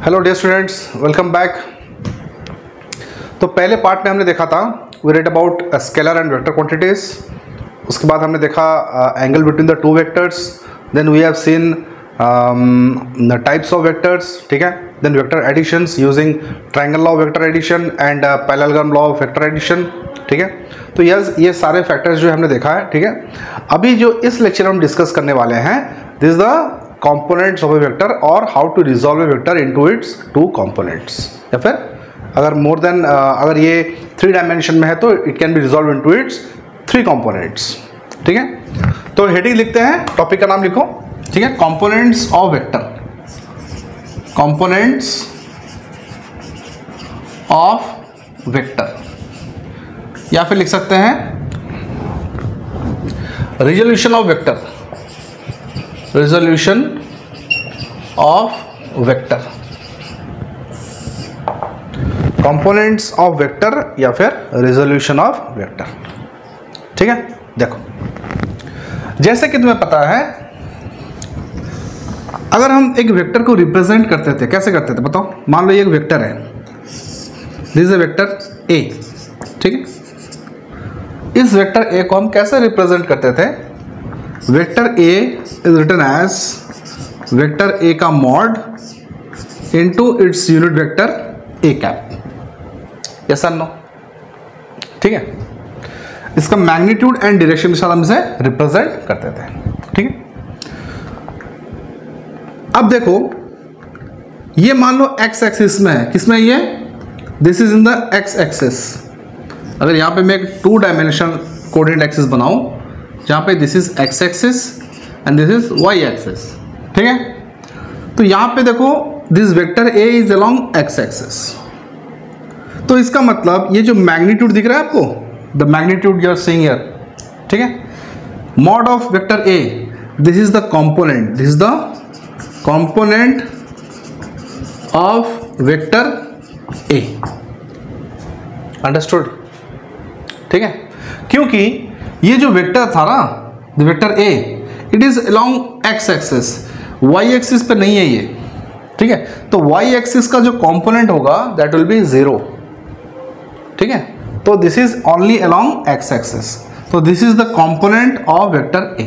Hello dear students, welcome back. तो पहले part में हमने देखा था we read about scalar and vector quantities. उसके बाद हमने देखा angle between the two vectors. Then we have seen the types of vectors, ठीक है। Then vector additions using triangle law of vector addition and parallelogram law of vector addition, ठीक है। तो ये सारे फैक्टर्स जो हमने देखा है, ठीक है। अभी जो इस लेक्चर में हम डिस्कस करने वाले हैं, this is the components of a vector और how to resolve a vector into its two components। या फिर अगर मोर देन अगर ये 3 डायमेंशन में है तो it can be resolve into it's 3 components, ठीक है। तो हेडिंग लिखते हैं, टॉपिक का नाम लिखो, ठीक है। components of vector, components of vector, या फिर लिख सकते हैं resolution of vector, resolution of vector, components of vector या फिर resolution of vector, ठीक है। देखो, जैसे कि तुम्हें पता है, अगर हम एक वेक्टर को रिप्रेजेंट करते थे, कैसे करते थे बताओ। मान लो ये एक वेक्टर है, this is a vector A, ठीक है। इस वेक्टर ए को हम कैसे रिप्रेजेंट करते थे। Vector A is written as vector A का mod into its unit vector A cap, yes और नो, ठीक है। इसका मैग्नीट्यूड एंड डायरेक्शन के साथ हम इसे रिप्रेजेंट करते थे, ठीक है। अब देखो, ये मान लो एक्स एक्सिस में है, किसमें ये, this is in the x axis. अगर यहां पे मैं एक 2 डायमेंशन कोऑर्डिनेट एक्सिस बनाऊं, जहां पे this is x axis and this is y axis, ठीक है। तो यहां पे देखो, this vector A is along x axis. तो इसका मतलब ये जो मैग्नीट्यूड दिख रहा है आपको, the magnitude you are seeing here, ठीक है। Mod of vector A, this is the component, this is the component of vector A, understood, ठीक है। क्योंकि ये जो वेक्टर था ना, the vector A, it is along x axis, y axis पे नहीं है ये, ठीक है। तो वाई एक्सिस का जो कंपोनेंट होगा दैट विल बी 0, ठीक है। तो this is only along x axis, तो this is the component of vector A,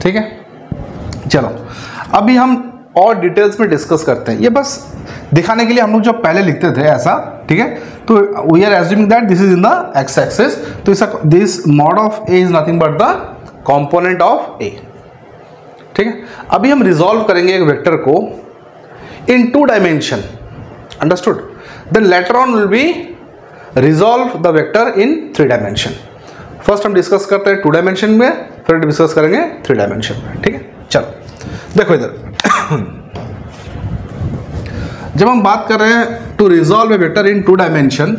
ठीक है। चलो अभी हम और डिटेल्स में डिस्कस करते हैं। ये बस दिखाने के लिए हम लोग जो पहले लिखते थे ऐसा, ठीक है। तो we are assuming that this is in the x axis, तो इसका this mod of A is nothing but the component of A, ठीक है। अभी हम रिजॉल्व करेंगे एक वेक्टर को in 2 dimension, understood. Then later on will be resolve the vector in 3 dimension. First हम डिस्कस करते हैं 2 डायमेंशन में, फिर डिस्कस करेंगे 3 डायमेंशन में, ठीक है। चलो देखो इधर, जब हम बात कर रहे हैं to resolve a vector in 2 dimension,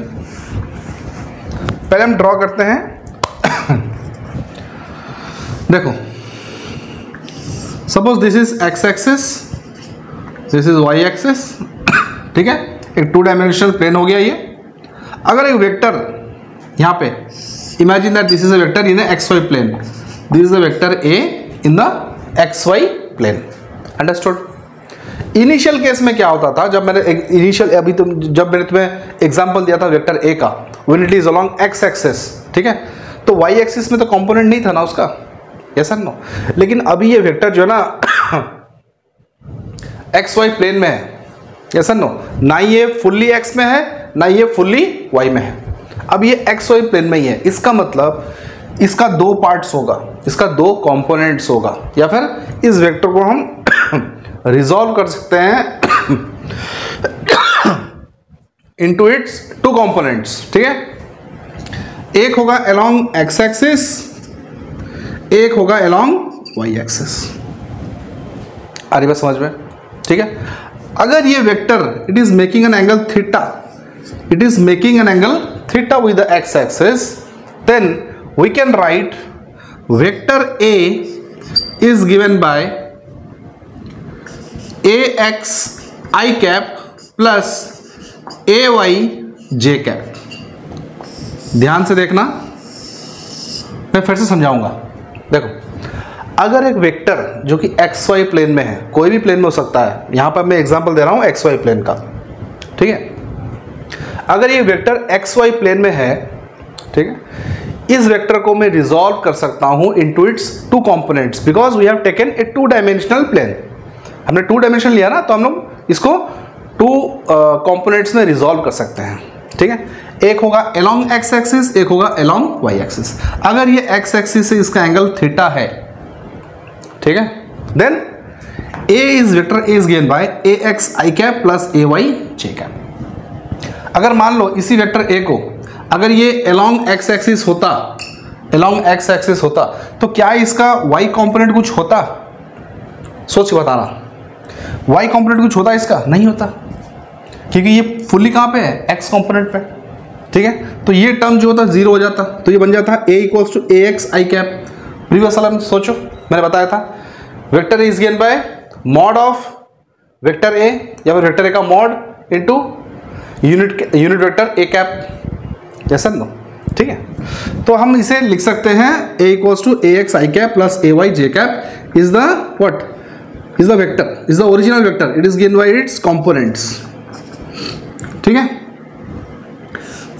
पहले हम ड्रॉ करते हैं। देखो, suppose this is x axis, this is y axis, ठीक है। एक 2 डायमेंशनल प्लेन हो गया ये। अगर एक वेक्टर यहां पे, imagine that this is a vector in x y plane, this is a vector A in the x y plane, understood. Initial case में क्या होता था, जब मैंने अभी जब मैंने तुम्हें एग्जांपल दिया था वेक्टर ए का, when it is along x axis, ठीक है। तो वाई एक्सिस में तो कंपोनेंट नहीं था ना उसका, यस और नो। लेकिन अभी ये वेक्टर जो है ना एक्स वाई प्लेन में है, यस और नो। ना ये फुल्ली एक्स में है, ना ये फुल्ली वाई में है। अब ये एक्स वाई प्लेन में ही है, इसका मतलब इसका 2 पार्ट्स होगा, इसका 2 कंपोनेंट्स होगा, या फिर इस वेक्टर को हम रिजॉल्व कर सकते हैं इनटू इट्स 2 कंपोनेंट्स, ठीक है। एक होगा अलोंग एक्स एक्सिस, एक होगा अलोंग वाई एक्सिस। आ रही बात समझ में, ठीक है। अगर ये vector it is making an angle theta, it is making an angle theta with the x axis, then we can write vector A is given by ax I cap plus ay j cap। ध्यान से देखना, मैं फिर से समझाऊंगा। देखो, अगर एक वेक्टर जो कि एक्स वाई प्लेन में है, कोई भी प्लेन में हो सकता है, यहां पर मैं एग्जांपल दे रहा हूं एक्स वाई प्लेन का, ठीक है, अगर ये वेक्टर एक्स वाई प्लेन में है, ठीक है, इस वेक्टर को मैं रिजॉल्व कर सकता हूं into its two components because we have taken a two dimensional plane. हमने टू डायमेंशन लिया ना, तो हम लोग इसको टू कंपोनेंट्स में रिजॉल्व कर सकते हैं, ठीक है। एक होगा अलोंग एक्स एक्सिस, एक होगा अलोंग वाई एक्सिस। अगर ये एक्स एक्सिस से इसका एंगल थीटा है, ठीक है, then A is vector A is given by A x i cap plus A y j cap. अगर मान लो इसी वेक्टर ए को अगर ये अलोंग एक्स एक्सिस होता, अलोंग एक्स एक्सिस होता, तो क्या इसका वाई कंपोनेंट कुछ होता? सोच के बताना, वाई कंपोनेंट कुछ होता इसका? नहीं होता, क्योंकि ये फुल्ली कहाँ पे है? एक्स कंपोनेंट पे, ठीक है। तो ये टर्म जो होता जीरो हो जाता, तो ये बन जाता A equals to A x i cap. Previous वाला में सोचो, मैंने बताया था vector is given by mod of vector A या फिर वेक्टर ए का mod into unit vector A cap, जैसा ना, ठीक है। तो हम इसे लिख सकते हैं A equals to A x i cap plus A y j cap is the what is the vector, is the original vector, it is given by its components, ठीक है।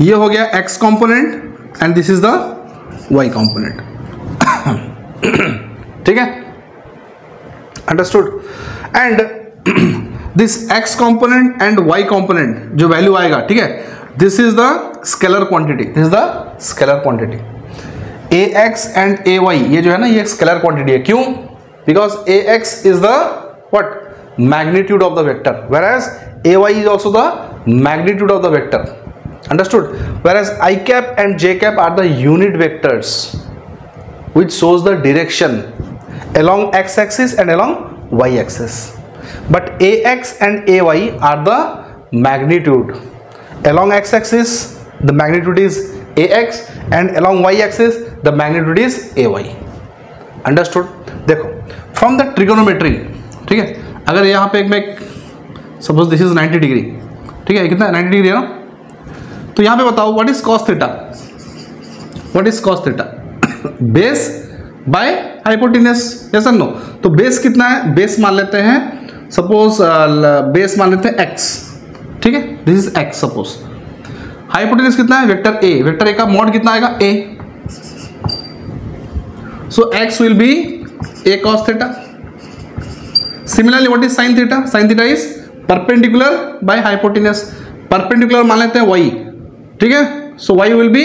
ये हो गया x component and this is the y component, ठीक है, understood. And this x component and y component जो value आएगा, ठीक है, this is the scalar quantity, this is the scalar quantity. ax and ay ये जो है ना, ये स्केलर क्वांटिटी है। क्यों? Because ax is the what magnitude of the vector, whereas ay is also the magnitude of the vector, understood, whereas I cap and j cap are the unit vectors which shows the direction along x axis and along y axis, but ax and ay are the magnitude. Along x axis the magnitude is ax and along y axis the magnitude is ay, understood। देखो from the trigonometry, ठीक है, अगर यहाँ पे मैं suppose this is 90 degree, ठीक है, कितना 90 डिग्री है ना, तो यहाँ पे बताओ what is cos theta, what is cos theta? Base by hypotenuse, yes और नो। तो बेस कितना है? बेस मान लेते हैं, सपोज बेस मान लेते हैं x, ठीक है, this is x suppose. Hypotenuse कितना है? वेक्टर a, वेक्टर a का मॉड कितना आएगा? a, so x will be a cos theta. Similarly what is sine theta? Sine theta is perpendicular by hypotenuse, perpendicular मान लेते हैं y, ठीक है, सो y will be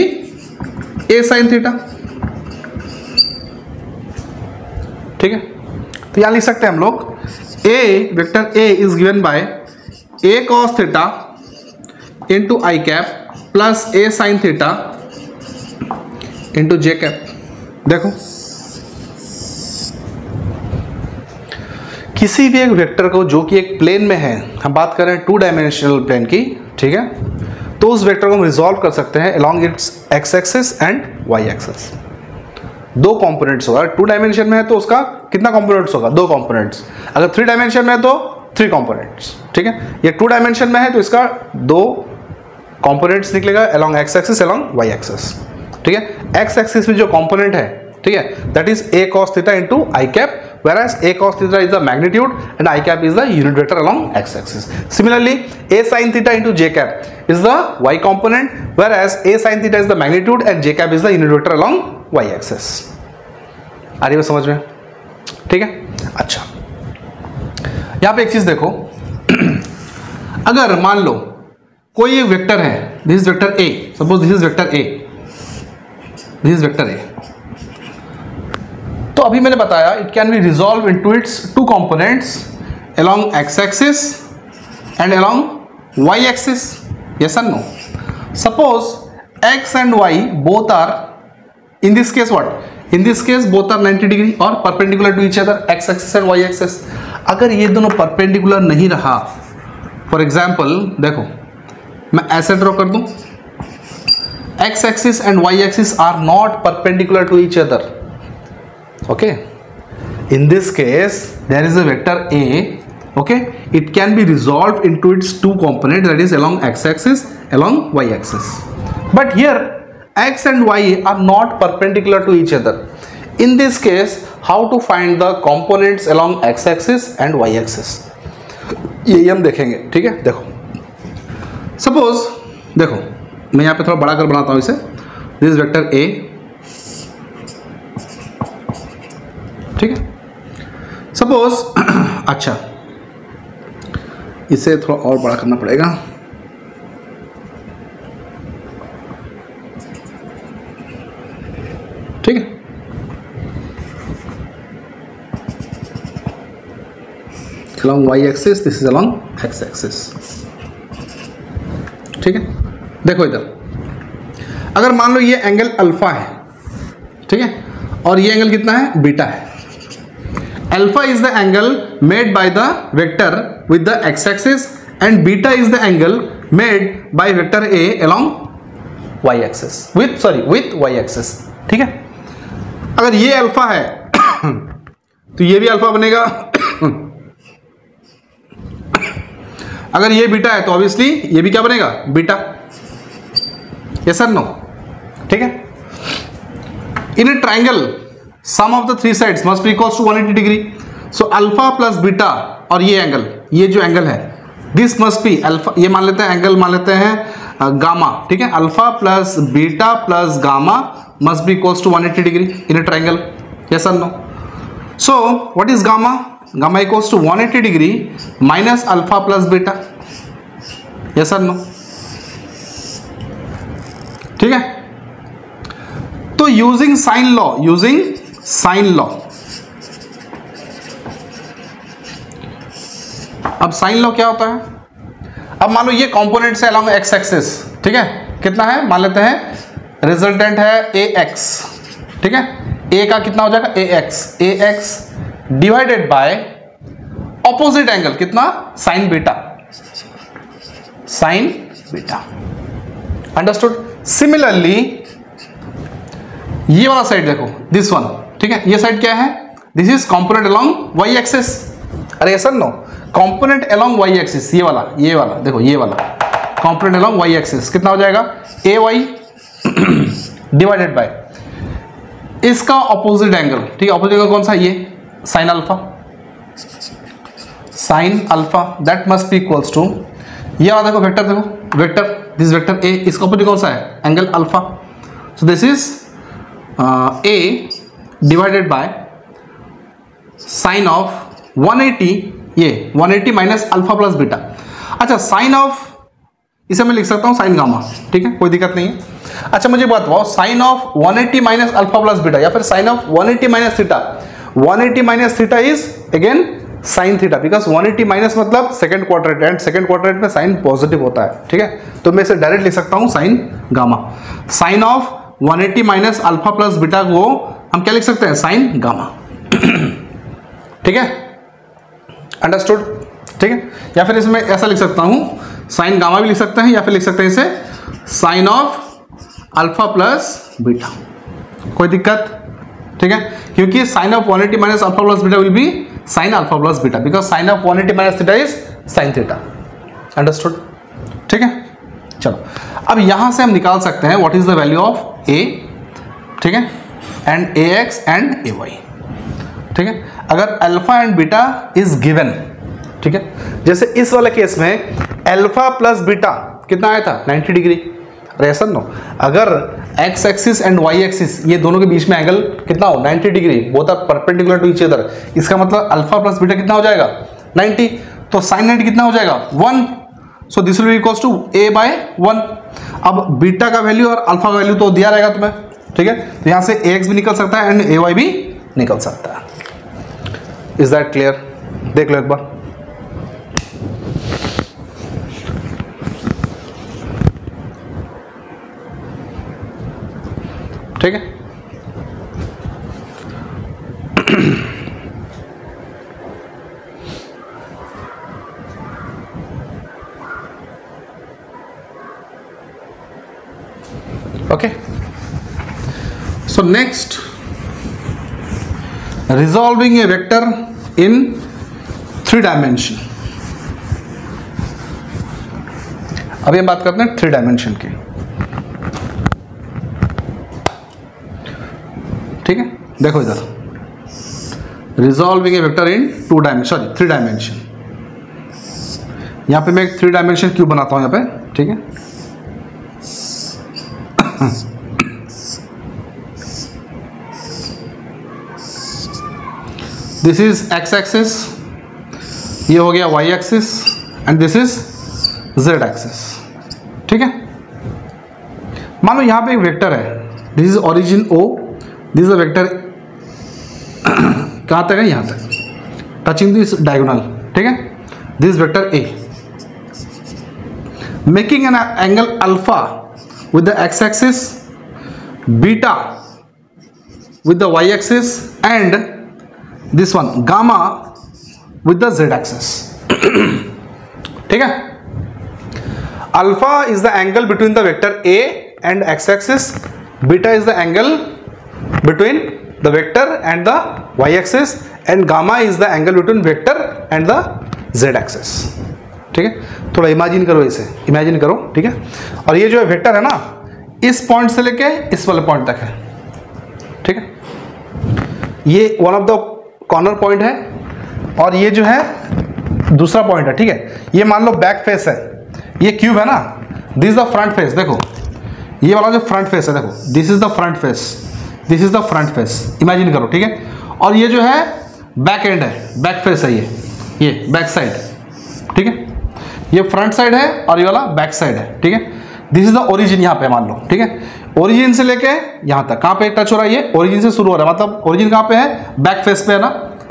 a sin theta, ठीक है। तो यहां लिख सकते हैं हम लोग a vector a is given bye a cos theta into I cap plus a sin theta into J cap. देखो किसी भी एक वेक्टर को जो कि एक प्लेन में है, हम बात कर रहे हैं टू डायमेंशनल प्लेन की, ठीक है, तो उस वेक्टर को हम रिजॉल्व कर सकते हैं along its x axis and y axis. दो कंपोनेंट्स होगा, टू डायमेंशन में है तो उसका कितना कंपोनेंट्स होगा? दो कंपोनेंट्स। अगर थ्री डायमेंशन में है तो थ्री कंपोनेंट्स, ठीक है। ये टू डायमेंशन में है तो इसका दो कंपोनेंट्स निकलेगा along x axis along y axis, ठीक है। एक्स एक्सिस में जो कंपोनेंट है, ठीक है, that is a cos theta into I cap, whereas a cos theta is the magnitude and I cap is the unit vector along x axis. Similarly, a sin theta into j cap is the y component, whereas a sin theta is the magnitude and j cap is the unit vector along y axis. आ रही है समझ में? ठीक है, अच्छा, यहां पे एक चीज देखो, अगर मान लो कोई एक वेक्टर है, this is vector a, suppose this is vector a, this is vector a, तो अभी मैंने बताया it can be resolve into its two components along x axis and along y axis, yes and no. Suppose x and y both are in this case what, in this case both are 90 degree or perpendicular to each other, x axis and y axis. अगर ये दोनों perpendicular नहीं रहा, for example देखो मैं ऐसे draw कर दूं, x axis and y axis are not perpendicular to each other, okay, in this case there is a vector a, okay, it can be resolved into its two components, that is along x axis along y axis, but here x and y are not perpendicular to each other. In this case how to find the components along x axis and y axis, ये हम देखेंगे। ठीक है, देखो suppose देखो मैं यहाँ पे थोड़ा बड़ा कर बनाता हूँ इसे, दिस इज वेक्टर ए, ठीक है। सपोज अच्छा इसे थोड़ा और बड़ा करना पड़ेगा, ठीक है। along y axis, this is along x axis, ठीक है। देखो इधर अगर मान लो ये एंगल अल्फा है, ठीक है, और ये एंगल कितना है, बीटा है। Alpha is the angle made by the vector with the x axis and beta is the angle made by vector a along y axis with y axis, ठीक है। अगर ये अल्फा है तो ये भी अल्फा बनेगा, अगर ये बीटा है तो ऑब्वियसली ये भी क्या बनेगा, बीटा। यस और नो, ठीक है। In a triangle sum of the three sides must be equals to 180 degree. So alpha plus beta और ये एंगल, ये जो एंगल है दिस मस्ट बी अल्फा, ये मान लेते हैं एंगल मान लेते हैं गामा, ठीक है। Alpha plus beta plus gamma must be equals to 180 degree in a triangle. Yes और no. So what is gamma, gamma equals to 180 degree minus alpha plus beta. Yes और नो, ठीक है। तो यूजिंग साइन लॉ, अब sine law क्या होता है, अब मान लो ये कंपोनेंट्स है अलॉन्ग एक्स एक्सिस, ठीक है। कितना है, मान लेते हैं रिजल्टेंट है ए एक्स, ठीक है। ए का कितना हो जाएगा, A x divided by opposite angle कितना, साइन बीटा, अंडरस्टूड। सिमिलरली ये वाला साइड देखो, दिस वन, ठीक है। ये साइड क्या है, this is component along y axis. अरे ऐसा no, component along y axis, ये वाला देखो, ये वाला कंपोनेंट अलोंग वाई एक्सिस कितना हो जाएगा, ए वाई डिवाइडेड बाय इसका ऑपोजिट एंगल, ठीक है। ऑपोजिट एंगल कौन सा, ये sine alpha, that must be equals to, ये वाला देखो वेक्टर, देखो वेक्टर, दिस वेक्टर ए, इसका ऑपोजिट कौन सा है, angle alpha. So this is a divided by sine of 180, ये 180 माइनस अल्फा प्लस बीटा। अच्छा साइन ऑफ, इसे मैं लिख सकता हूँ साइन गामा, ठीक है, कोई दिक्कत नहीं है। अच्छा मुझे बात बताओ, sine of 180 minus alpha plus beta या फिर sine of 180 minus theta, 180 minus theta is again sine theta, because 180 minus मतलब second quadrant, and second quadrant में साइन पॉजिटिव होता है, ठीक है। तो मैं इसे डायरेक्ट लिख सकता हूँ sine gamma. Sine of 180 minus alpha plus beta को हम क्या लिख सकते हैं, साइन गामा, ठीक है, अंडरस्टूड, ठीक है। या फिर इसमें ऐसा लिख सकता हूँ, साइन गामा भी लिख सकते हैं, या फिर लिख सकते हैं इसे sine of alpha plus beta, कोई दिक्कत, ठीक है। क्योंकि sine of 180 minus alpha plus beta will be sine alpha plus beta, because sine of 180 minus theta is sine theta, understood, ठीक है। चलो अब यहां से हम निकाल सकते हैं what is the value of A, ठीक है, and A x and A y, ठीक है। अगर alpha and beta is given, ठीक है, जैसे इस वाले केस में अल्फा प्लस बीटा कितना आया था, 90 डिग्री। रेसन नो, अगर x axis and y axis ये दोनों के बीच में एंगल कितना हो, 90 degree, both are perpendicular to each other, इसका मतलब अल्फा प्लस बीटा कितना हो जाएगा, 90। तो साइन 90 कितना हो जाएगा, 1। So this will be equals to a by 1। अब बीटा का वैल्यू और अल्फा का वैल्यू तो दिया रहेगा तुम्हें, ठीक है। तो यहां से ax भी निकल सकता है एंड ay भी निकल सकता है। इज दैट क्लियर, देख लो एक बार। ठीक है, okay. So next, resolving a vector in 3 dimension। अभी हम बात करते हैं 3 डायमेंशन की, ठीक है। देखो इधर resolving A vector in 2 dimension, sorry 3 dimension. यहाँ पे मैं एक 3 डायमेंशन क्यूब बनाता हूँ यहाँ पे, ठीक है। दिस इज एक्स एक्सिस, ये हो गया y axis, and this is z axis, ठीक है। मान लो यहाँ पे एक वेक्टर है, this is origin O, this is a vector कहाँ तक है, यहाँ तक, टचिंग दिस डायगोनल, ठीक है। This vector A making an angle alpha with the x axis, beta with the y-axis and this one gamma with the z-axis. ठीक है। Alpha is the angle between the vector A and x-axis. Beta is the angle between the vector and the y-axis, and gamma is the angle between vector and the z-axis. ठीक है। थोड़ा imagine करो, इसे imagine करो, ठीक है। और ये जो है वेक्टर है ना, इस पॉइंट से लेके इस वाले पॉइंट तक है, ठीक है। ये one of the corner point है, और ये जो है दूसरा पॉइंट है, ठीक है। ये मान लो बैक फेस है, ये क्यूब है ना, this is the front face, देखो ये वाला जो फ्रंट फेस है, देखो this is the front face, this is the front face, imagine करो, ठीक है। और ये जो है बैक एंड है, बैक फेस है, ये बैक साइड, ठीक है। ये फ्रंट साइड है और ये वाला बैक साइड है, ठीक है। दिस इज द ओरिजिन यहाँ पे मान लो, ठीक है। ओरिजिन से लेके यहाँ तक कहाँ पे टच हो रहा है, ये ओरिजिन से शुरू हो रहा है, मतलब ओरिजिन कहाँ पे है, बैक फेस पे है ना।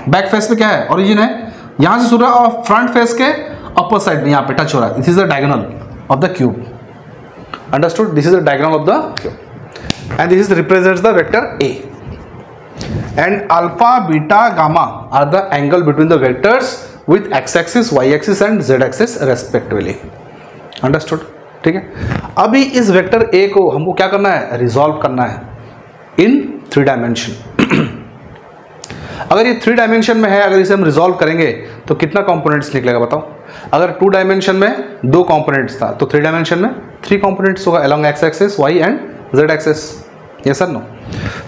बैक फेस पे क्या है, ओरिजिन है, यहाँ से शुरू है, और फ्रंट फेस के अपर साइड में यहाँ पे टच हो रहा है। This is the diagonal of the cube, understood. This is the diagonal of the cube, and this is represents the vector A, and alpha beta gamma are the angle between the vectors with x axis, y axis and z axis respectively, understood, ठीक है। अभी इस vector A को हमको क्या करना है, resolve करना है इन 3 डायमेंशन। अगर ये 3 डायमेंशन में है, अगर इसे हम रिजॉल्व करेंगे तो कितना कंपोनेंट्स निकलेगा बताओ। अगर 2 डायमेंशन में 2 कंपोनेंट्स था, तो 3 डायमेंशन में 3 कंपोनेंट्स होगा along x axis, y and z axis, yes और नो।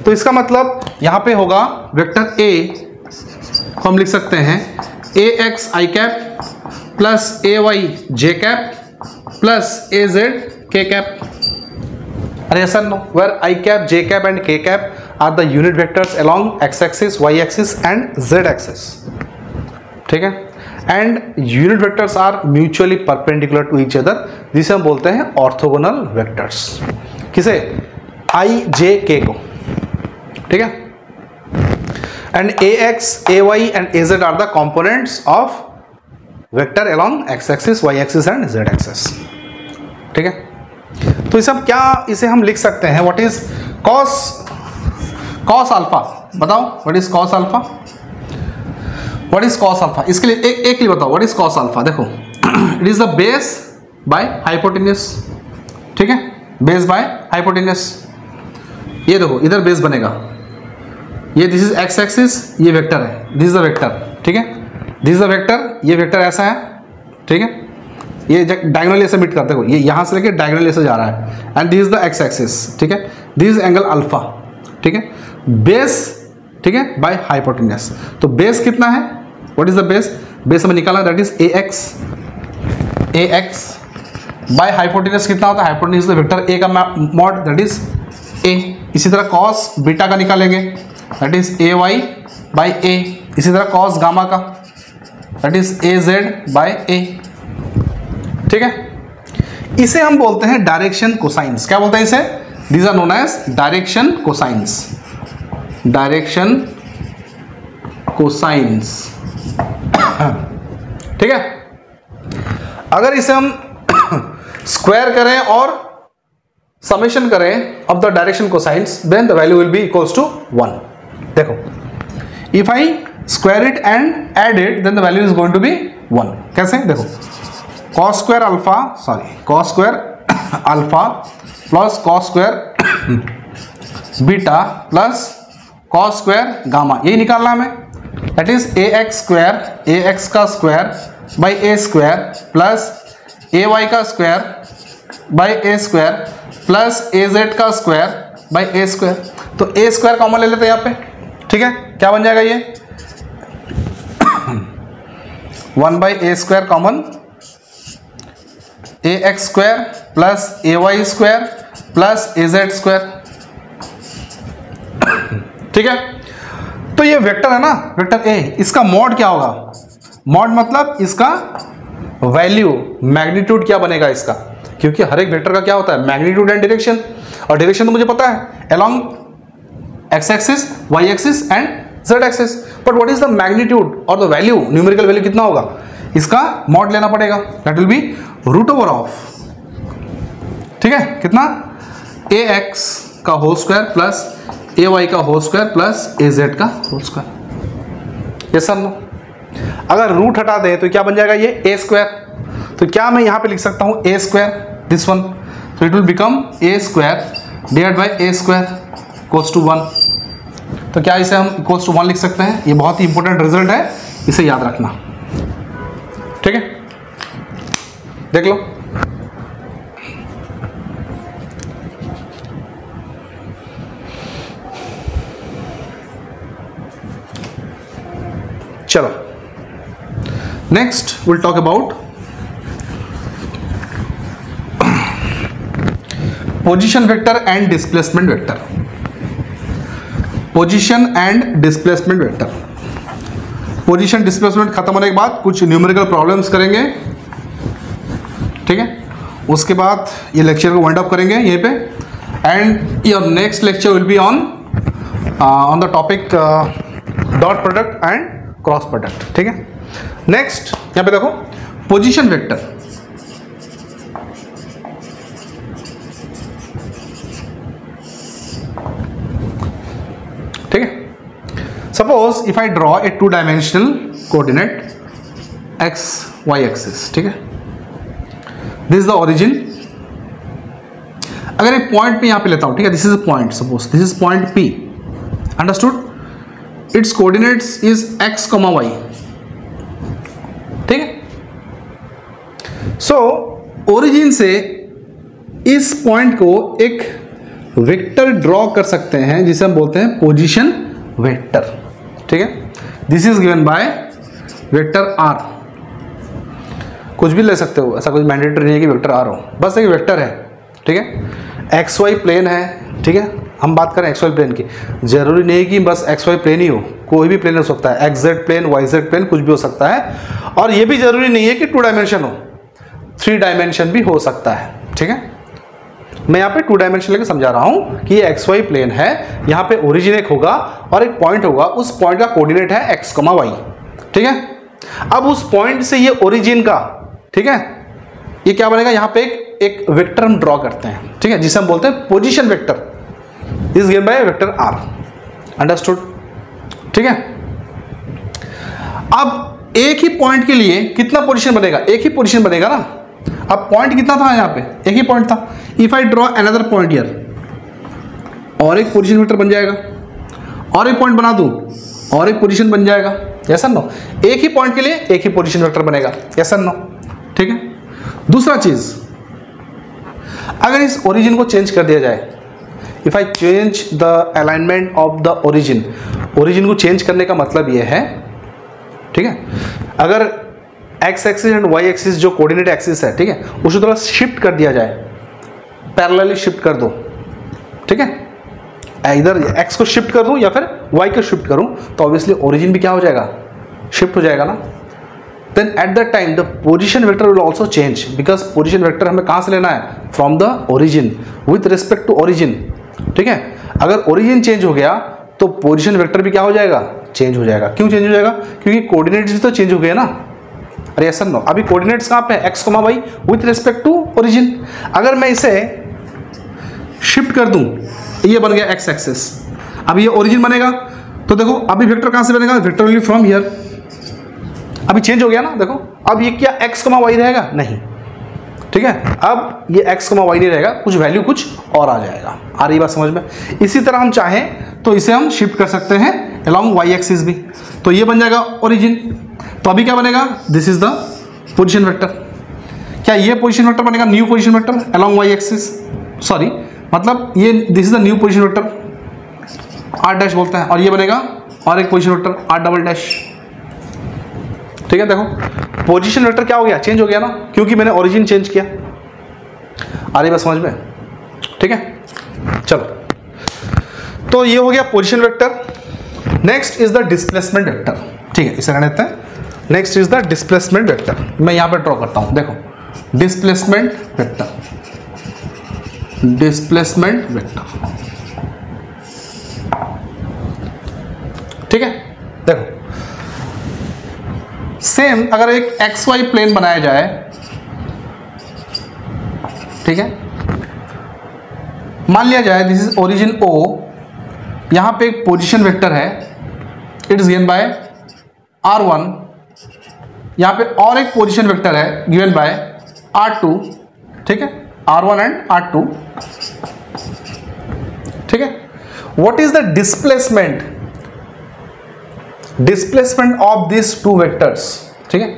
तो इसका मतलब यहाँ पे होगा वेक्टर ए को हम लिख सकते हैं ए x i cap plus A y j cap plus A Z के कैप। अरे yes or no, where I cap, J cap and K cap are the unit vectors along x axis, y axis and z axis, ठीक है। and unit vectors are mutually perpendicular to each other, जिसे हम बोलते हैं orthogonal vectors. किसे, I, J, K को, ठीक है। and AX, AY and AZ are the components of vector along x axis, y axis and z axis, ठीक है। तो इसे हम क्या, इसे हम लिख सकते हैं, व्हाट इज कॉस अल्फा, बताओ what is cos alpha, what is cos alpha. इसके लिए एक लिए बताओ व्हाट इज कॉस अल्फा। देखो it is the base by hypotenuse, ठीक है, बेस बाय हाइपोटेन्यूस। ये देखो इधर बेस बनेगा, ये दिस इज एक्स एक्सिस, ये वेक्टर है, दिस इज द वेक्टर, ठीक है, दिस इज द वेक्टर, ये वेक्टर ऐसा है, ठीक है। ये डायगोनली ऐसे मीट करते हो, ये यहाँ से लेके डायगोनली ऐसे जा रहा है, and this is the x axis, ठीक है। दिस इज एंगल अल्फा, ठीक है। बेस, ठीक है, बाय हाइपोटेन्यूस। तो बेस कितना है, what is the base, base हमें निकालना, that is A x by hypotenuse कितना होता है, हाइपोटेन्यूस वेक्टर ए का मॉड, दैट इज ए। इसी तरह कॉस बीटा का निकालेंगे, that is A y by A. इसी तरह कॉस गामा का, that is A z by A, ठीक है। इसे हम बोलते हैं डायरेक्शन कोसाइंस। क्या बोलते हैं इसे, these are known as direction cosines, direction cosines, ठीक है। अगर इसे हम स्क्वायर करें और समेशन करें of the direction cosines, then the value will be equals to 1। देखो if I square it and add it, then the value is going to be 1। कैसे, देखो cos square alpha, sorry cos square alpha plus cos square beta plus cos square gamma, यही निकालना हमें, that is A x square, A x का square by A square plus A y का square by A square plus A z का square by A square. तो ए square common ले लेते हैं यहाँ पे, ठीक है। क्या बन जाएगा ये 1 by A square common, A x square plus A y square plus A z square. ठीक है, तो ये वेक्टर है ना, वेक्टर ए, इसका मॉड क्या होगा? मॉड मतलब इसका वैल्यू, मैग्नीट्यूड क्या बनेगा इसका, क्योंकि हर एक वेक्टर का क्या होता है? मैग्नीट्यूड एंड डायरेक्शन, और डायरेक्शन तो मुझे पता है along x axis, y axis and z axis, but what is the magnitude और द वैल्यू, न्यूमेरिकल वैल्यू कितना होगा? इसका मॉड लेना पड़ेगा, that will be root over of, ठीक है, कितना? ए एक्स का होल स्क्वायर प्लस ए वाई का होल स्क्वायर प्लस ए जेड का whole square. Yes sir no? अगर रूट हटा दें तो क्या बन जाएगा? ये ए स्क्वायर। तो क्या मैं यहां पे लिख सकता हूं ए स्क्वायर, दिस वन, तो it will become A square divide by A square equals to 1। तो क्या इसे हम इक्वल्स टू 1 लिख सकते हैं? ये बहुत ही इंपॉर्टेंट रिजल्ट है, इसे याद रखना, ठीक है, देख लो। चलो next will talk about position vector and displacement vector. Position and displacement vector, position displacement खत्म होने के बाद कुछ न्यूमेरिकल प्रॉब्लम्स करेंगे, ठीक है, उसके बाद ये लेक्चर को वाइंड अप करेंगे यहीं पे, and your next lecture will be on the topic dot product and cross product, ठीक है। नेक्स्ट यहां पे देखो पोजीशन वेक्टर, ठीक है। Suppose if I draw a 2 dimensional coordinate x y axis, ठीक है, दिस इज द ओरिजिन। अगर एक पॉइंट पे यहां पे लेता हूं, ठीक है, this is a point, suppose this is point P, understood, its coordinates is x comma y, ठीक है। सो ओरिजिन से इस पॉइंट को एक वेक्टर ड्रॉ कर सकते हैं जिसे हम बोलते हैं पोजीशन वेक्टर, ठीक है। This is given by vector r, कुछ भी ले सकते हो, ऐसा कुछ मैंडेटरी नहीं है कि वेक्टर आर हो, बस एक वेक्टर है, ठीक है। एक्स वाई प्लेन है, ठीक है, हम बात करें एक्स वाई प्लेन की, जरूरी नहीं कि बस एक्स वाई प्लेन ही हो, कोई भी प्लेन हो सकता है, x z plane, y z plane, कुछ भी हो सकता है, और ये भी जरूरी नहीं है कि 2 डायमेंशन हो, 3 डायमेंशन भी हो सकता है, ठीक है। मैं यहाँ पे 2 डायमेंशन लेकर समझा रहा हूँ कि ये एक्स वाई प्लेन है, यहाँ पे ओरिजिन एक होगा और एक पॉइंट होगा, उस पॉइंट का कोऑर्डिनेट है एक्स कॉमा वाई, ठीक है। अब उस पॉइंट से ये ओरिजिन का, ठीक है, ये क्या बनेगा, यहाँ पे एक वेक्टर हम ड्रॉ करते हैं, ठीक है, जिसे हम बोलते हैं position vector, is given by vector r, understood, ठीक है। अब एक ही पॉइंट के लिए कितना पोजीशन बनेगा? एक ही पोजीशन बनेगा ना। अब पॉइंट कितना था यहाँ पे? एक ही पॉइंट था। If I draw another point here, और एक पोजीशन वेक्टर बन जाएगा, और एक पॉइंट बना दूं और एक पोजीशन बन जाएगा, यस और नो। एक ही पॉइंट के लिए एक ही पोजीशन वेक्टर बनेगा, यस और नो, ठीक है। दूसरा चीज, अगर इस ओरिजिन को चेंज कर दिया जाए, if I change the alignment of the origin, origin को चेंज करने का मतलब यह है, ठीक है, अगर x axis and y axis जो कोऑर्डिनेट एक्सिस है, ठीक है, उसको थोड़ा शिफ्ट कर दिया जाए, पैरेलली शिफ्ट कर दो, ठीक है, इधर एक्स को शिफ्ट कर दूं या फिर वाई को शिफ्ट करूं, तो ऑब्वियसली ओरिजिन भी क्या हो जाएगा? शिफ्ट हो जाएगा ना। Then at that time the position vector will also change, because position vector हमें कहां से लेना है? From the origin, with respect to origin, ठीक है। अगर ओरिजिन चेंज हो गया तो पोजीशन वेक्टर भी क्या हो जाएगा? चेंज हो जाएगा। क्यों चेंज हो जाएगा? क्योंकि कोऑर्डिनेट्स भी तो चेंज हो गए ना। अरे ऐसा नो, अभी कोऑर्डिनेट्स कहां पे है? X comma y with respect to origin. अगर मैं इसे शिफ्ट कर दूं, ये बन गया एक्स एक्सिस, अब ये ओरिजिन बनेगा, तो देखो अभी वेक्टर कहां से बनेगा? Vector will be from here. अभी चेंज हो गया ना, देखो अब ये क्या एक्स कॉमा वाई रहेगा? नहीं, ठीक है, अब ये एक्स कॉमा वाई नहीं रहेगा, कुछ वैल्यू कुछ और आ जाएगा। आ रही बात समझ में? इसी तरह हम चाहें तो इसे हम शिफ्ट कर सकते हैं अलॉन्ग वाई एक्सिस भी, तो ये बन जाएगा ओरिजिन। तो अभी क्या बनेगा? This is the position vector. क्या ये पोजीशन वेक्टर बनेगा new position vector along y axis? Sorry, मतलब ये this is the new position vector, r dash बोलते हैं, और ये बनेगा और एक position vector r double dash, ठीक है। देखो पोजीशन वेक्टर क्या हो गया, चेंज हो गया ना, क्योंकि मैंने ओरिजिन चेंज किया। आ रही बात समझ में? ठीक है, चलो, तो ये हो गया position vector. Next is the displacement vector. ठीक है, इसे रख लेते हैं। Next is the displacement vector. मैं यहां पर ड्रॉ करता हूं, देखो, डिस्प्लेसमेंट वेक्टर, डिस्प्लेसमेंट वेक्टर। ठीक है, देखो, सेम अगर एक एक्स वाई प्लेन बनाया जाए, ठीक है, मान लिया जाए दिस इज ओरिजिन ओ, यहां पे एक पोजीशन वेक्टर है, it is given by r1, यहां पे और एक पोजीशन वेक्टर है गिवन बाय r2, ठीक है, r1 एंड r2, ठीक है। What is the displacement, displacement of this two vectors, ठीक है,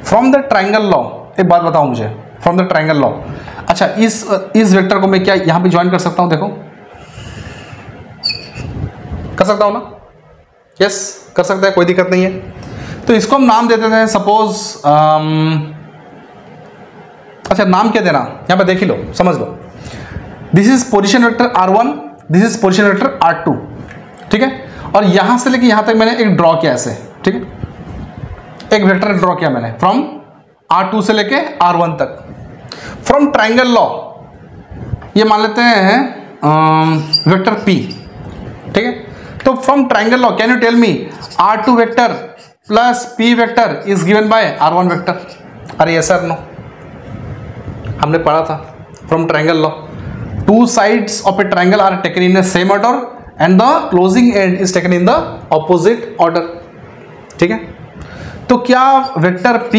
फ्रॉम द ट्राइंगल लॉ। एक बात बताओ मुझे, फ्रॉम द ट्राइंगल लॉ, अच्छा इस वेक्टर को मैं क्या यहां पे ज्वाइन कर सकता हूं, देखो, कर सकता हूं ना? यस, कर सकता है, कोई दिक्कत नहीं है। तो इसको हम नाम दे देते हैं, सपोज अच्छा नाम क्या देना, यहां पे देख ही लो, समझ लो, this is position vector r1, this is position vector r2, ठीक है, और यहां से लेके यहां तक मैंने एक ड्रॉ किया ऐसे, ठीक है, एक वेक्टर ड्रॉ किया मैंने फ्रॉम r2 से लेके r1 तक, फ्रॉम ट्राइंगल लॉ ये मान लेते हैं वेक्टर p, ठीक है। तो from triangle law can you tell me r2 vector plus p vector is given by r1 vector? अरे यस सर, नो, हमने पढ़ा था from triangle law, two sides of a triangle are taken in a same order and the closing end is taken in the opposite order, ठीक है। तो क्या vector p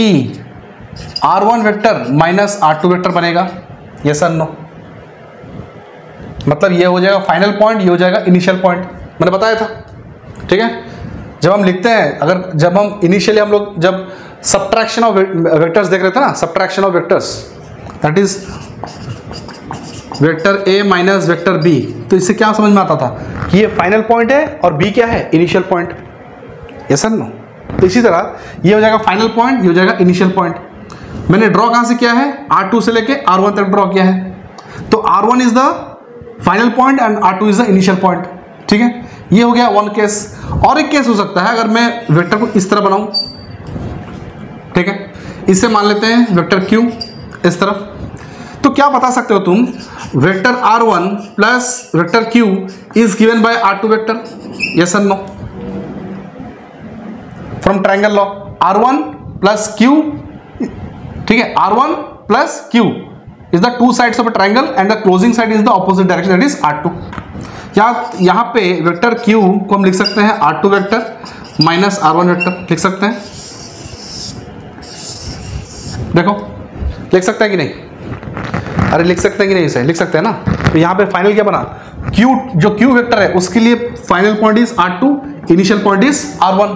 r1 vector minus r2 vector बनेगा? Yes sir, no, मतलब ये हो जाएगा final point, ये हो जाएगा इनिशियल पॉइंट, मैंने बताया था, ठीक है। जब हम लिखते हैं, अगर जब हम इनिशियली हम लोग जब सब्ट्रैक्शन ऑफ वेक्टर्स देख रहे थे ना, subtraction of vectors, that is vector a minus vector b, तो इससे क्या समझ में आता था कि ये फाइनल पॉइंट है और b क्या है, initial point. Yes sir, no. तो इसी तरह ये हो जाएगा फाइनल पॉइंट, ये हो जाएगा इनिशियल पॉइंट। मैंने ड्रॉ कहां से किया है, r2 से लेके r1 तक ड्रॉ किया है, तो r1 is the final point and r2 is the initial point, ठीक है। ये हो गया वन केस। और एक केस हो सकता है अगर मैं वेक्टर को इस तरह बनाऊं, ठीक है, इससे मान लेते हैं वेक्टर q इस तरफ, तो क्या बता सकते हो तुम, vector r1 plus vector q is given by r2 vector? Yes और no? From triangle law r1 plus q, ठीक है, r1 plus q is the two sides of a triangle and the closing side is the opposite direction, that is r2। यहाँ पे vector q को हम लिख सकते हैं r2 vector minus r1 vector लिख सकते हैं, देखो लिख सकते हैं कि नहीं? अरे लिख सकते हैं कि नहीं? इसे लिख सकते हैं ना। तो यहाँ पे फाइनल क्या बना, q जो q वेक्टर है उसके लिए final point is r2, initial point is r1,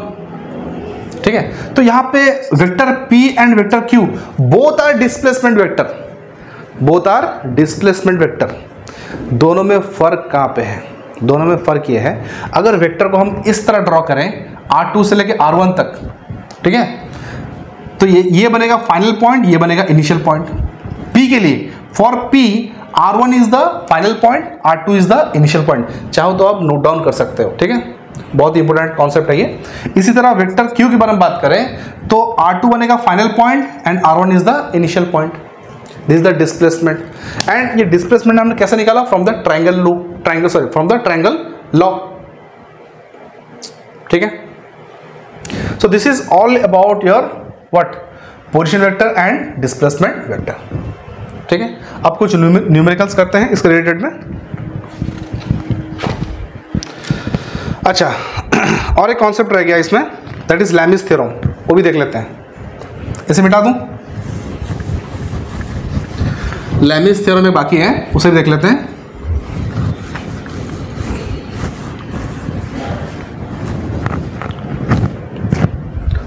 ठीक है। तो यहाँ पे vector p and vector q both are displacement vector, both are displacement vector. दोनों में फर्क कहाँ पे है? दोनों में फर्क ये है, अगर वेक्टर को हम इस तरह ड्रॉ करें r2 से लेके r1 तक, ठीक है, तो ये बनेगा फाइनल पॉइंट, ये बनेगा इनिशियल पॉइंट p के लिए। For p r1 is the final point, r2 is the initial point. चाहो तो आप नोट डाउन कर सकते हो, ठीक है, बहुत इंपॉर्टेंट कॉन्सेप्ट है ये। इसी तरह वेक्टर q के बारे में बात करें तो r2 बनेगा final point and r1 is the initial point. This is the displacement, and ये डिस्प्लेसमेंट हमने कैसे निकाला? From the triangle law, from the triangle law, ठीक है। So this is all about your what, position vector and displacement vector, ठीक है। अब कुछ न्यूमेरिकल्स करते हैं इसके रिलेटेड में। अच्छा, और एक कॉन्सेप्ट रह गया इसमें, दैट इज लैमिस थ्योरम, वो भी देख लेते हैं। इसे मिटा दूं, लैमिस थ्योरम में बाकी है, उसे भी देख लेते हैं।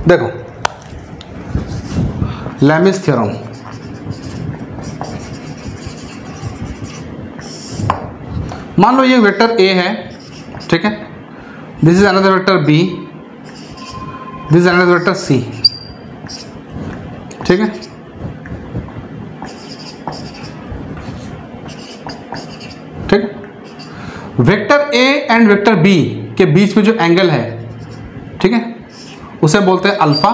देखो लैमिस थ्योरम, मान लो ये वेक्टर a है, ठीक है, this is another vector b, this is another vector c, ठीक है, ठीक है। Vector A and vector b के बीच में जो एंगल है, ठीक है, उसे बोलते हैं अल्फा।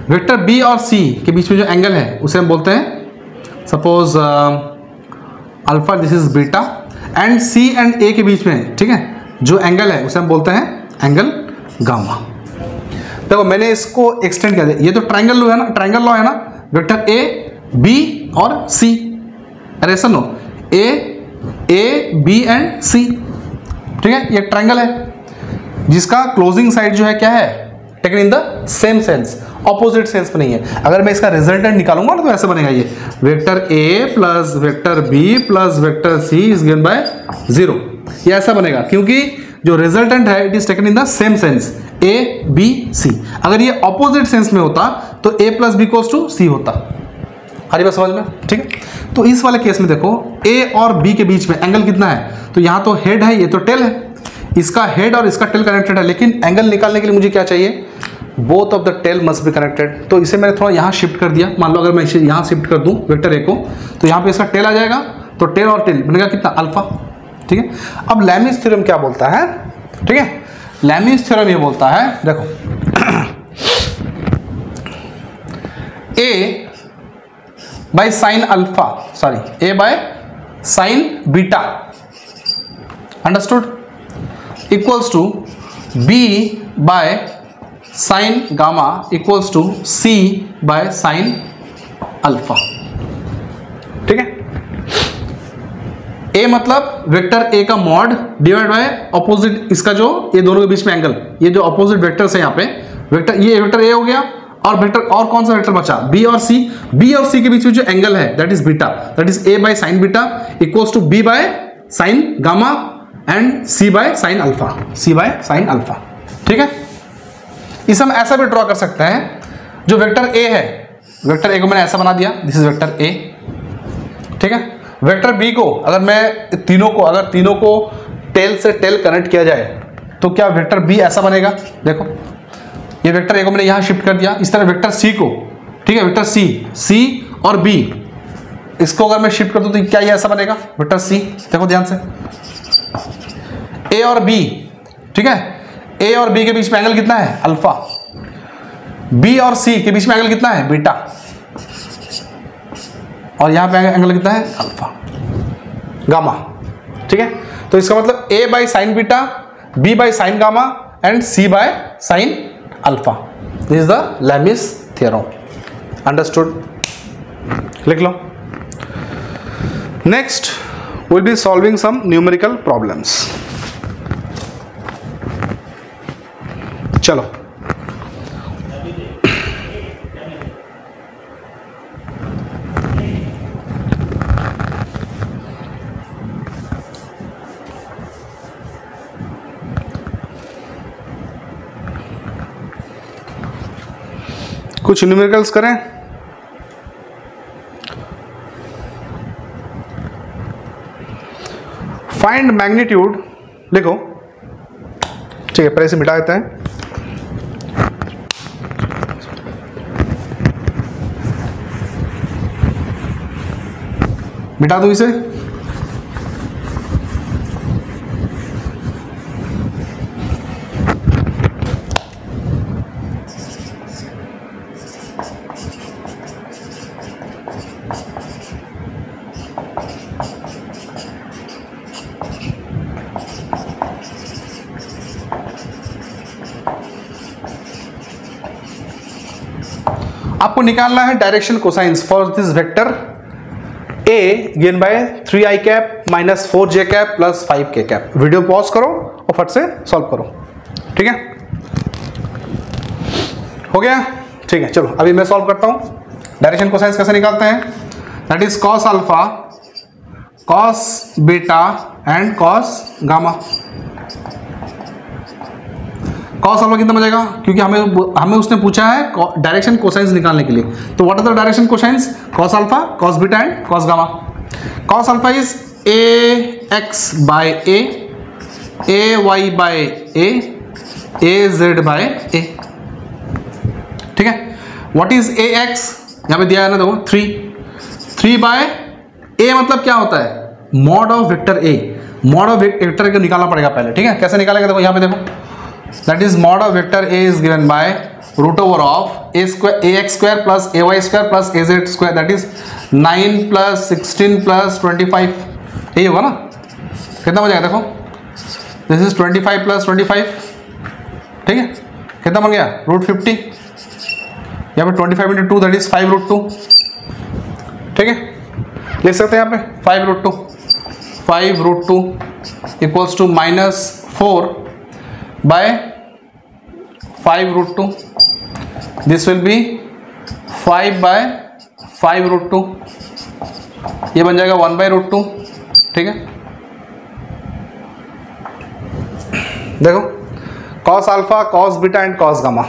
वेक्टर बी और सी के बीच में जो एंगल है उसे हम बोलते हैं suppose alpha, this is beta. And C and A के बीच में, ठीक है, जो एंगल है उसे हम बोलते हैं एंगल गामा। देखो मैंने इसको एक्सटेंड कर दिया, ये तो ट्रायंगल लॉ है ना, ट्रायंगल लॉ है ना, वेक्टर ए बी और सी, अरे सुनो, ए बी एंड सी, ठीक है, ये ट्रायंगल है जिसका क्लोजिंग साइड जो है क्या है, taken in the same sense, opposite sense में नहीं है। अगर मैं इसका रिजल्टेंट निकालूंगा ना तो ऐसे बनेगा, ये vector a plus vector b plus vector c is given by 0, ये ऐसा बनेगा क्योंकि जो रिजल्टेंट है it is taken in the same sense, a b c. अगर ये ऑपोजिट सेंस में होता तो a plus b equals to c होता। हरी बात समझ में, ठीक है। तो इस वाले केस में देखो ए और बी के बीच में एंगल कितना है, तो यहाँ तो हेड है, ये तो टेल है, इसका हेड और इसका टेल कनेक्टेड है, लेकिन एंगल निकालने के लिए मुझे क्या चाहिए, both of the tail must be connected. तो इसे मैंने थोड़ा यहाँ शिफ्ट कर दिया, मान लो अगर मैं इसे यहाँ शिफ्ट कर दूँ वेक्टर ए को, तो यहाँ पे इसका टेल आ जाएगा, तो टेल और टेल बनेगा कितना, अल्फा, ठीक है। अब लैमिस थ्योरम क्या बोलता है, ठीक है, लैमिस थ्योरम ये बोलता है, देखो A by sine alpha, sorry A by sine beta, understood, equals to B by sine gamma equals to C by sine alpha, ठीक है। ए मतलब वेक्टर ए का मॉड डिवाइड बाय ऑपोजिट, इसका जो ये दोनों के बीच में एंगल, ये जो ऑपोजिट वेक्टर्स है यहाँ पे, वेक्टर ये वेक्टर ए हो गया, और वेक्टर और कौन सा वेक्टर बचा, बी और सी। बी और सी के बीच में जो एंगल है that is beta, that is a by sine beta equals to B by sine gamma and C by sine alpha, c by sine alpha, ठीक है। इसे हम ऐसा भी ड्रॉ कर सकते हैं, जो वेक्टर ए है, वेक्टर ए को मैंने ऐसा बना दिया, दिस इज वेक्टर ए, ठीक है। वेक्टर बी को अगर मैं तीनों को टेल से टेल कनेक्ट किया जाए तो क्या वेक्टर बी ऐसा बनेगा, देखो ये वेक्टर ए को मैंने यहाँ शिफ्ट कर दिया। इस तरह वेक्टर सी को, ठीक है, वेक्टर सी और बी, इसको अगर मैं शिफ्ट कर दूं तो क्या ये ऐसा बनेगा, वेक्टर सी, देखो ध्यान से, ए और बी, ठीक है, ए और बी के बीच में एंगल कितना है, अल्फा। बी और सी के बीच में एंगल कितना है, बीटा, और यहां पे एंगल कितना है, अल्फा, गामा, ठीक है। तो इसका मतलब A by sine beta, B by sine gamma and C by sine alpha, this is the Lami's theorem, understood, लिख लो। Next will be solving some numerical problems. चलो कुछ न्यूमेरिकल्स करें। फाइंड मैग्नीट्यूड लिखो, ठीक है, पहले से मिटा देते हैं। मिटा दो इसे, आपको निकालना है direction cosines for this vector A given by 3i cap minus 4j cap plus 5k cap. Video pause करो और फट से सॉल्व करो, ठीक है, हो गया, ठीक है। चलो अभी मैं सॉल्व करता हूं। डायरेक्शन कोसाइंस कैसे निकालते हैं, that is cos alpha, cos beta and cos gamma. Cos alpha कितना बचेगा, क्योंकि हमें उसने पूछा है डायरेक्शन कोसाइंस निकालने के लिए, तो what are the direction cosines, cos alpha, cos beta and cos gamma. Cos alpha is A x by A y by A z by A, ठीक है। व्हाट इज ए एक्स, यहाँ पे दिया है ना, देखो 3 बाय ए मतलब क्या होता है, mod of vector A. Mod of vector को निकालना पड़ेगा पहले, ठीक है। कैसे निकालेगा, देखो यहाँ पे देखो, that is mod of vector A is given by root over of a square, A x square plus A y square plus A z square, that is 9 plus 16 plus 25, यही होगा ना। कितना हो जाएगा, देखो दिस इज 25 प्लस 25, ठीक है। कितना बन गया, √50। यहाँ पे 25 इंटू 2 दैट इज 5√2, ठीक है। लिख सकते हैं यहाँ पे 5√2, 5√2 equals to -4 by 5√2, this will be 5 by 5√2, ये बन जाएगा 1/√2, ठीक है। देखो cos alpha, cos beta and cos gamma,